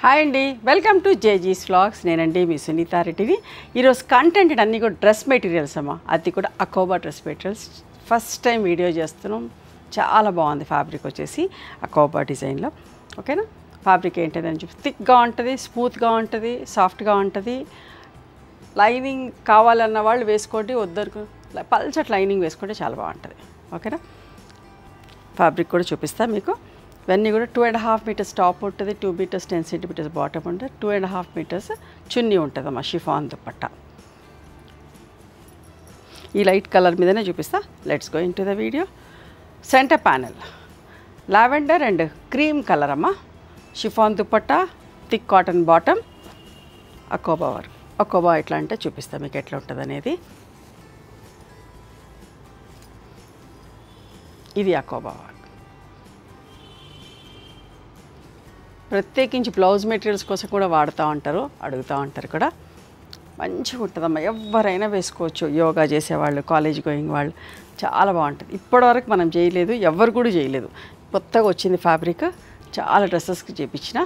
Hi అండి, welcome to జేజీస్ vlogs. నేనండి మీ సునీత రెడ్డిని. ఈరోజు కంటెంట్ అన్నీ కూడా డ్రెస్ మెటీరియల్స్ అమ్మా, అది కూడా అకోబా dress materials. First time video చేస్తున్నాం. చాలా బాగుంది ఫ్యాబ్రిక్ వచ్చేసి అకోబా డిజైన్లో. ఓకేనా, ఫ్యాబ్రిక్ ఏంటని చెప్పి థిక్గా ఉంటుంది, స్మూత్గా ఉంటుంది, సాఫ్ట్గా ఉంటుంది. లైనింగ్ కావాలన్న వాళ్ళు వేసుకోండి, వద్దరు పల్చటి లైనింగ్ వేసుకుంటే చాలా బాగుంటుంది. ఓకేనా, ఫ్యాబ్రిక్ కూడా చూపిస్తా మీకు. ఇవన్నీ కూడా 2.5 మీటర్స్ టాప్ ఉంటుంది, 2 మీటర్స్ 10 సెంటీమీటర్స్ బాటమ్ ఉంటుంది, 2.5 మీటర్స్ చున్నీ ఉంటుంది అమ్మా, షిఫాన్ దుపట్టా. ఈ లైట్ కలర్ మీదనే చూపిస్తా. Let's go into the video. Centre panel lavender and cream colour అమ్మా, chiffon dupatta, thick cotton bottom, అకోబా వర్క్. అకోబా ఎట్లా అంటే చూపిస్తా మీకు ఎట్లా ఉంటుంది అనేది. ఇది అకోబా వర్క్. ప్రత్యేకించి బ్లౌజ్ మెటీరియల్స్ కోసం కూడా వాడుతూ ఉంటారు, అడుగుతూ ఉంటారు కూడా. మంచిగా ఉంటుందమ్మా, ఎవరైనా వేసుకోవచ్చు. యోగా చేసేవాళ్ళు, కాలేజ్ గోయింగ్ వాళ్ళు, చాలా బాగుంటుంది. ఇప్పటివరకు మనం చేయలేదు, ఎవరు కూడా చేయలేదు. కొత్తగా వచ్చింది ఫ్యాబ్రిక్. చాలా డ్రెస్సెస్కి చేయించిన.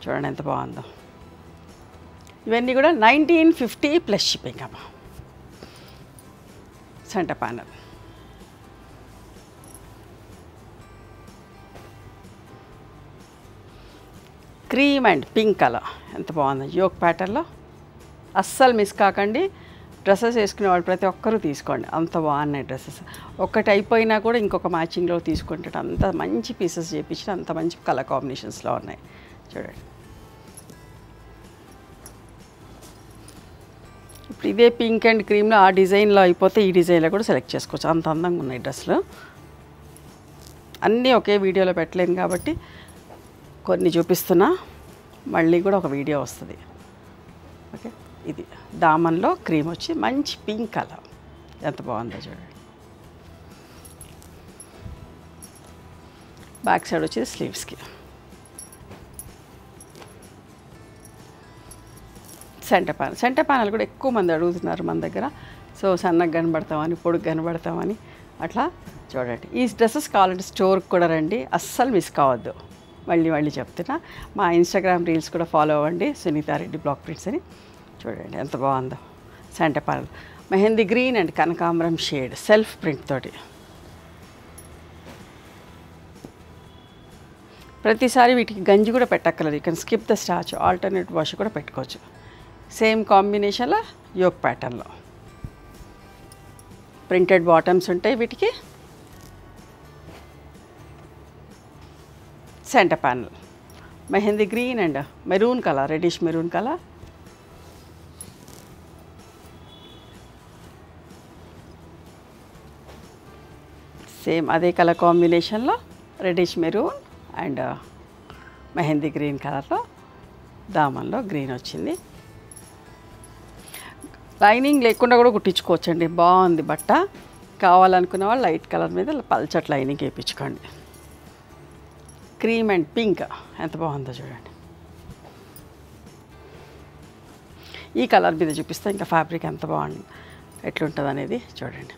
చూడండి ఎంత బాగుందో. ఇవన్నీ కూడా 1950 ప్లస్ షిప్పింగ్ అమ్మా. Centre panel cream and pink colour ఎంత బాగుంది. యోక్ ప్యాటర్న్లో అస్సలు మిస్ కాకండి. డ్రెస్సెస్ వేసుకునే వాళ్ళు ప్రతి ఒక్కరూ తీసుకోండి, అంత బాగున్నాయి డ్రెస్సెస్. ఒక్కటి అయిపోయినా కూడా ఇంకొక మ్యాచింగ్లో తీసుకుంటే అంత మంచి పీసెస్ చేయించిన, అంత మంచి కలర్ కాంబినేషన్స్లో ఉన్నాయి. చూడండి, ఇప్పుడు ఇదే పింక్ అండ్ క్రీమ్లో ఆ డిజైన్లో అయిపోతే ఈ డిజైన్లో కూడా సెలెక్ట్ చేసుకోవచ్చు. అంత అందంగా ఉన్నాయి డ్రెస్సులు. అన్నీ ఒకే వీడియోలో పెట్టలేను కాబట్టి కొన్ని చూపిస్తున్నా, మళ్ళీ కూడా ఒక వీడియో వస్తుంది. ఓకే, ఇది దామన్లో క్రీమ్ వచ్చి మంచి పింక్ కలర్ ఎంత బాగుందో చూడండి. బ్యాక్ సైడ్ వచ్చి స్లీవ్స్కి. సెంటర్ ప్యానల్ కూడా ఎక్కువ మంది అడుగుతున్నారు మన దగ్గర. సో సన్నగా కనబడతామని, పొడుగు కనబడతామని అట్లా చూడండి. ఈ డ్రెస్సెస్ కావాలంటే స్టోర్కి కూడా రండి, అస్సలు మిస్ కావద్దు. మళ్ళీ చెప్తున్నా. మా ఇన్స్టాగ్రామ్ రీల్స్ కూడా ఫాలో అవ్వండి, సునీతారెడ్డి బ్లాక్ ప్రింట్స్ అని. చూడండి ఎంత బాగుందో. Centre panel mehndi green and కనకాంబరం షేడ్ సెల్ఫ్ ప్రింట్ తోటి. ప్రతిసారి వీటికి గంజి కూడా పెట్టక్కర్లేదు. You can skip the starch, alternate wash కూడా పెట్టుకోవచ్చు. సేమ్ కాంబినేషన్లో యోక్ ప్యాటర్న్లో ప్రింటెడ్ బాటమ్స్ ఉంటాయి వీటికి. Centre panel mehndi green and maroon colour, reddish maroon colour. Same అదే కలర్ కాంబినేషన్లో reddish maroon and mehndi green కలర్లో దామన్లో గ్రీన్ వచ్చింది. లైనింగ్ లేకుండా కూడా కుట్టించుకోవచ్చండి, బాగుంది బట్ట. కావాలనుకున్న వాళ్ళు లైట్ కలర్ మీద పల్చట్ లైనింగ్ వేయించుకోండి. క్రీమ్ అండ్ పింక్ ఎంత బాగుందో చూడండి. ఈ కలర్ మీద చూపిస్తే ఇంకా ఫ్యాబ్రిక్ ఎంత బాగుంది, ఎట్లుంటుంది అనేది చూడండి.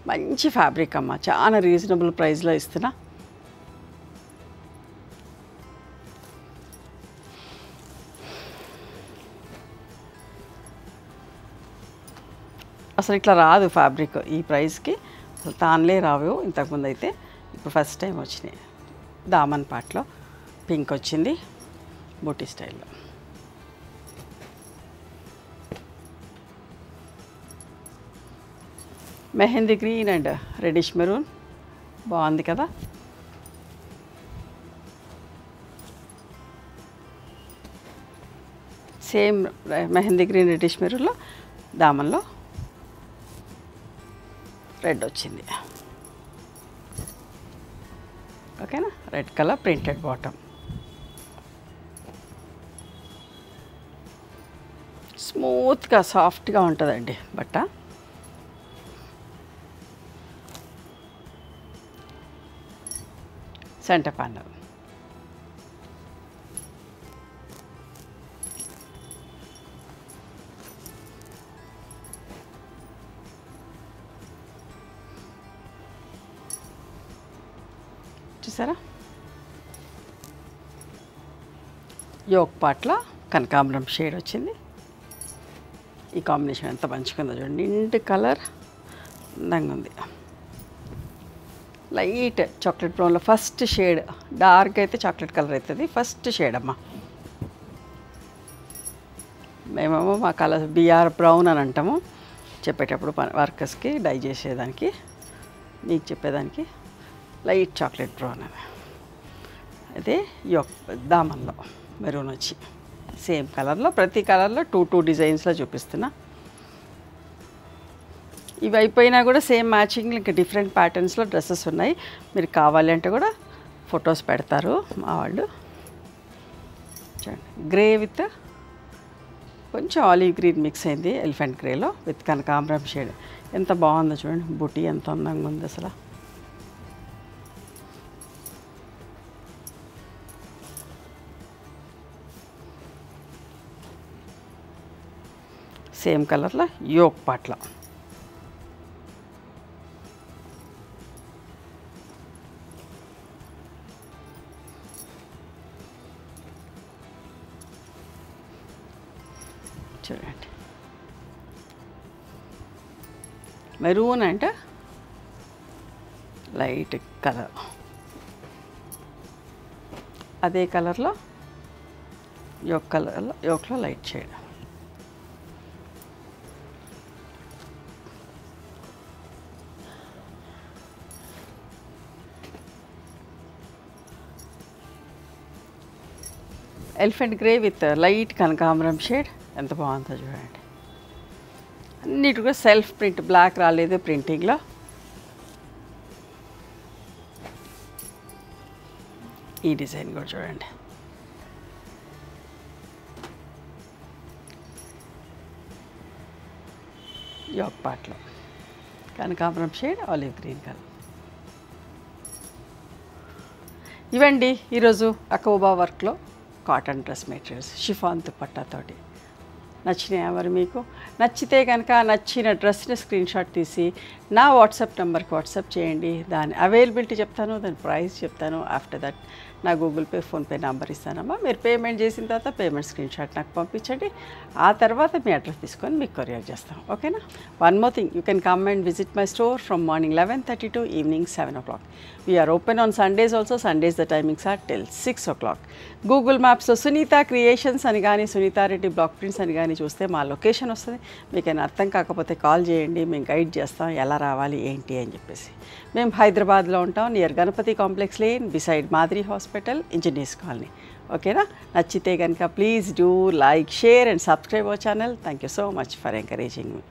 మంచి ఫ్యాబ్రిక్ అమ్మ, చాలా రీజనబుల్ ప్రైస్లో ఇస్తున్నా. అసలు ఇట్లా రాదు ఫ్యాబ్రిక్ ఈ ప్రైస్కి, అసలు తాన్లే రావు ఇంతకుముందు అయితే. ఇప్పుడు ఫస్ట్ టైం వచ్చినాయి. దామన్ పాట్లో పింక్ వచ్చింది, బూటీ స్టైల్లో. Mehndi green and reddish maroon బాగుంది కదా. సేమ్ మెహందీ గ్రీన్ రెడిష్ మెరూన్లో దామన్లో రెడ్ వచ్చింది. ఓకేనా, రెడ్ కలర్ ప్రింటెడ్ బాటమ్. స్మూత్గా సాఫ్ట్గా ఉంటుందండి బట్ట. సెంటర్ ప్యానల్ చూసారా. యోక్ పార్ట్లో కనకాంబరం షేడ్ వచ్చింది. ఈ కాంబినేషన్ ఎంత మంచిగా ఉందో చూడండి, నిండు కలర్ అందంగా ఉంది. లైట్ చాక్లెట్ బ్రౌన్లో ఫస్ట్ షేడ్, డార్క్ అయితే చాక్లెట్ కలర్ అవుతుంది, ఫస్ట్ షేడ్ అమ్మ. మేమేమో మా కలర్ బిఆర్ బ్రౌన్ అని అంటాము చెప్పేటప్పుడు వర్కర్స్కి డై చేసేదానికి, మీకు చెప్పేదానికి లైట్ చాక్లెట్ బ్రౌన్ అని. అదే దామన్లో మెరూన్ వచ్చి సేమ్ కలర్లో, ప్రతి కలర్లో టూ డిజైన్స్లో చూపిస్తున్నా. ఇవి అయిపోయినా కూడా సేమ్ మ్యాచింగ్ ఇంకా డిఫరెంట్ ప్యాటర్న్స్లో డ్రెస్సెస్ ఉన్నాయి. మీరు కావాలి అంటే కూడా ఫొటోస్ పెడతారు మా వాళ్ళు. చూడండి, గ్రే విత్ కొంచెం ఆలివ్ గ్రీన్ మిక్స్ అయింది, ఎలిఫెంట్ గ్రేలో విత్ కనకాంబరం షేడ్. ఎంత బాగుందో చూడండి, బుటీ ఎంత అందంగా ఉంది అసలు. సేమ్ కలర్లో యోక్ పార్ట్లో చూడండి, మెరూన్ అంటే లైట్ కలర్, అదే కలర్లో యోక్లో light shade. Elephant grey with light కనకాంబరం షేడ్ ఎంత బాగుందో చూడండి. అన్నిటి కూడా సెల్ఫ్ ప్రింట్, బ్లాక్ రాలేదు ప్రింటింగ్లో. ఈ డిజైన్ కూడా చూడండి, యోక్ పార్ట్లో కనకాంబరం షేడ్, ఆలివ్ గ్రీన్ కలర్. ఇవండి ఈరోజు అకోబా వర్క్లో కాటన్ డ్రెస్ మెటీరియల్స్, షిఫాన్ దుపట్టాతోటి. నచ్చినాయా మరి మీకు? నచ్చితే కనుక నచ్చిన డ్రెస్ని స్క్రీన్ షాట్ తీసి నా వాట్సాప్ నెంబర్కి వాట్సాప్ చేయండి. దాని అవైలబిలిటీ చెప్తాను, దాని ప్రైస్ చెప్తాను. ఆఫ్టర్ దట్ నా గూగుల్ పే, ఫోన్పే నెంబర్ ఇస్తానమ్మా. మీరు పేమెంట్ చేసిన తర్వాత పేమెంట్ స్క్రీన్ షాట్ నాకు పంపించండి. ఆ తర్వాత మీ అడ్రస్ తీసుకొని మీకు కొరియర్ చేస్తాం, ఓకేనా? One more thing, you can come and visit my store from morning 11:30 to evening 7 o'clock. We are open on Sundays also. Sundays the timings are till 6 o'clock. Google మ్యాప్స్లో Sunitha creations అని కానీ, Sunitha Reddy block prints అని కానీ చూస్తే మా location వస్తుంది. మీకైనా అర్థం కాకపోతే కాల్ చేయండి, మేము గైడ్ చేస్తాం ఎలా రావాలి ఏంటి అని చెప్పేసి. మేము హైదరాబాద్లో ఉంటాం, near Ganapati complex lane, beside మాదిరి హాస్పిటల్, ఇంజనీర్స్ కాలనీ, ఓకేనా? నచ్చితే కనుక please do like, share and subscribe our channel. Thank you so much for encouraging me.